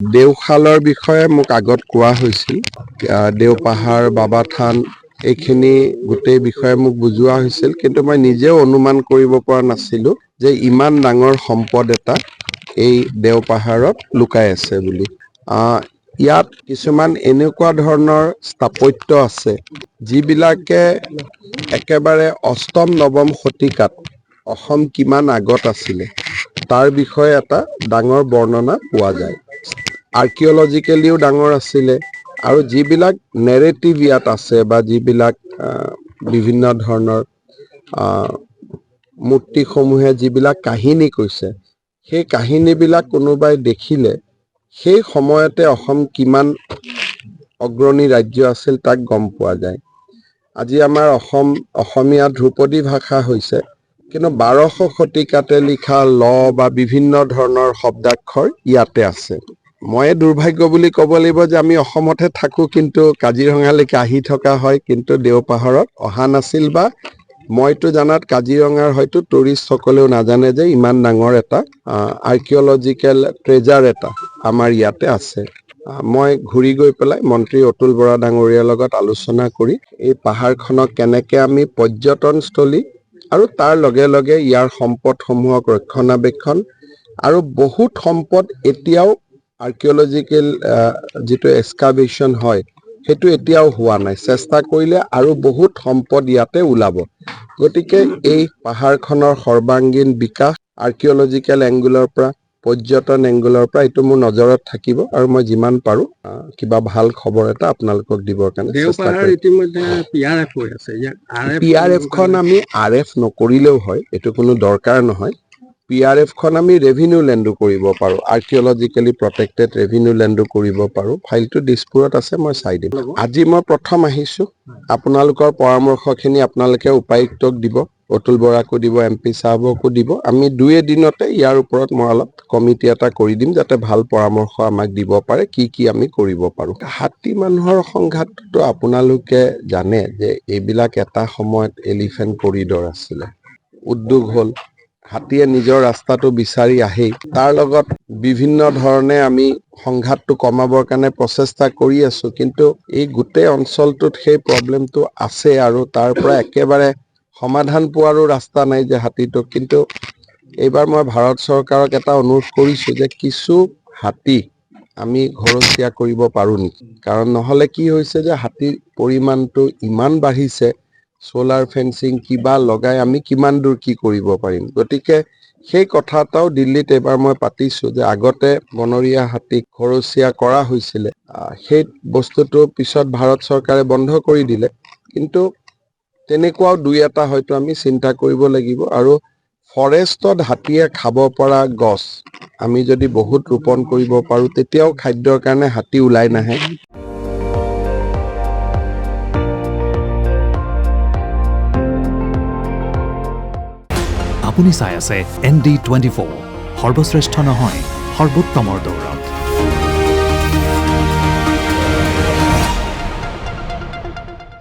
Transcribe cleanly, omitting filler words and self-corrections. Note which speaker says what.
Speaker 1: দেওশালৰ বিষয়ে মোক আগত কোৱা হৈছিল। দেওপাহাৰ, বাবা থান এইখিনি গোটেই বিষয়ে মোক বুজোৱা হৈছিল, কিন্তু মই নিজেও অনুমান কৰিব পৰা নাছিলোঁ যে ইমান ডাঙৰ সম্পদ এটা এই দেওপাহাৰত লুকাই আছে বুলি। ইয়াত কিছুমান এনেকুৱা ধৰণৰ স্থাপত্য আছে যিবিলাকে একেবাৰে অষ্টম নৱম শতিকাত অসম কিমান আগত আছিলে তাৰ বিষয়ে এটা ডাঙৰ বৰ্ণনা পোৱা যায়। আৰ্কিঅলজিকেলিও ডাঙৰ আছিলে আৰু যিবিলাক নেৰেটিভ ইয়াত আছে বা যিবিলাক বিভিন্ন ধৰণৰ মূৰ্তিসমূহে যিবিলাক কাহিনী কৈছে, সেই কাহিনীবিলাক কোনোবাই দেখিলে সেই সময়তে অসম কিমান অগ্ৰণী ৰাজ্য আছিল তাক গম পোৱা যায়। আজি আমাৰ অসমীয়া ধ্ৰুপদী ভাষা হৈছে, কিন্তু 1200 শতিকাতে লিখা ল বা বিভিন্ন ধৰণৰ শব্দাক্ষৰ ইয়াতে আছে। মই দুৰ্ভাগ্য বুলি ক'ব লাগিব যে আমি অসমতহে থাকোঁ, কিন্তু কাজিৰঙালৈকে আহি থকা হয়, কিন্তু দেওপাহাৰত অহা নাছিল, বা মইতো জানাত কাজিৰঙাৰ হয়তো টুৰিষ্টসকলেও নাজানে যে ইমান ডাঙৰ এটা আৰ্কিঅলজিকেল ট্ৰেজাৰ এটা আমাৰ ইয়াতে আছে। মই ঘূৰি গৈ পেলাই মন্ত্ৰী অতুল বৰা ডাঙৰীয়াৰ লগত আলোচনা কৰি এই পাহাৰখনক কেনেকে আমি পৰ্যটনস্থলী আৰু তাৰ লগে লগে ইয়াৰ সম্পদসমূহক ৰক্ষণাবেক্ষণ আৰু বহুত সম্পদ এতিয়াও আৰ্কিঅলজিকেল যিটো এক্সকাভেশ্যন হয় সেইটো এতিয়াও হোৱা নাই। চেষ্টা কৰিলে আৰু বহুত সম্পদ ইয়াতে ওলাব। গতিকে এই পাহাৰখনৰ সৰ্বাংগীন বিকাশ আৰ্কিঅলজিকেল এংগুলৰ পৰা, পৰ্যটন এংগুলৰ পৰা এইটো মোৰ নজৰত থাকিব আৰু মই যিমান পাৰোঁ কিবা ভাল খবৰ এটা আপোনালোকক দিবৰ কাৰণে চেষ্টা কৰিম।
Speaker 2: ইতিমধ্যে PRF হৈ আছে।
Speaker 1: PRFখন আমি RF নকৰিলেও হয়, এইটো কোনো দৰকাৰ নহয়। PRFখন আমি ৰেভিনিউ লেণ্ডো কৰিব পাৰোঁ, আৰ্কিঅলজিকেলি প্ৰটেক্টেড ৰেভিনিউ লেণ্ডো কৰিব পাৰোঁ। ফাইলটো দিছপুৰত আছে, মই চাই দিম। আজি মই প্ৰথম আহিছোঁ, আপোনালোকৰ পৰামৰ্শখিনি আপোনালোকে উপায়ুক্তক দিব, অতুল বৰাকো দিব, MP সাহেবকো দিব। আমি 2 এদিনতে ইয়াৰ ওপৰত মই অলপ কমিটি এটা কৰি দিম যাতে ভাল পৰামৰ্শ আমাক দিব পাৰে কি আমি কৰিব পাৰোঁ। হাতী মানুহৰ সংঘাতটো আপোনালোকে জানে যে এইবিলাক এটা সময়ত এলিফেণ্ট কৰিডৰ আছিলে, উদ্যোগ হ'ল, হাতীয়ে নিজৰ ৰাস্তাটো বিচাৰি আহেই। তাৰ লগত বিভিন্ন ধৰণে আমি সংঘাতটো কমাবৰ কাৰণে প্ৰচেষ্টা কৰি আছোঁ, কিন্তু এই গোটেই অঞ্চলটোত সেই প্ৰব্লেমটো আছে আৰু তাৰ পৰা একেবাৰে সমাধান পোৱাৰো ৰাস্তা নাই যে হাতীটোক। কিন্তু এইবাৰ মই ভাৰত চৰকাৰক এটা অনুৰোধ কৰিছোঁ যে কিছু হাতী আমি ঘৰচীয়া কৰিব পাৰোঁ নেকি, কাৰণ নহ'লে কি হৈছে যে হাতীৰ পৰিমাণটো ইমান বাঢ়িছে, সোলাৰ ফেন্সিং কিবা লগাই আমি কিমান দূৰ কি কৰিব পাৰিম। গতিকে সেই কথা এটাও দিল্লীত এইবাৰ মই পাতিছোঁ যে আগতে বনৰীয়া হাতীক ঘৰচীয়া কৰা হৈছিলে, সেই বস্তুটো পিছত ভাৰত চৰকাৰে বন্ধ কৰি দিলে, কিন্তু তেনেকুৱাও 2-এটা হয়তো আমি চিন্তা কৰিব লাগিব। আৰু ফৰেষ্টত হাতীয়ে খাব পৰা গছ আমি যদি বহুত ৰোপণ কৰিব পাৰোঁ, তেতিয়াও খাদ্যৰ কাৰণে হাতী ওলাই নাহে।
Speaker 3: আপুনি চাই আছে ND24, সৰ্বশ্ৰেষ্ঠ নহয়, সৰ্বোত্তমৰ দৌৰত।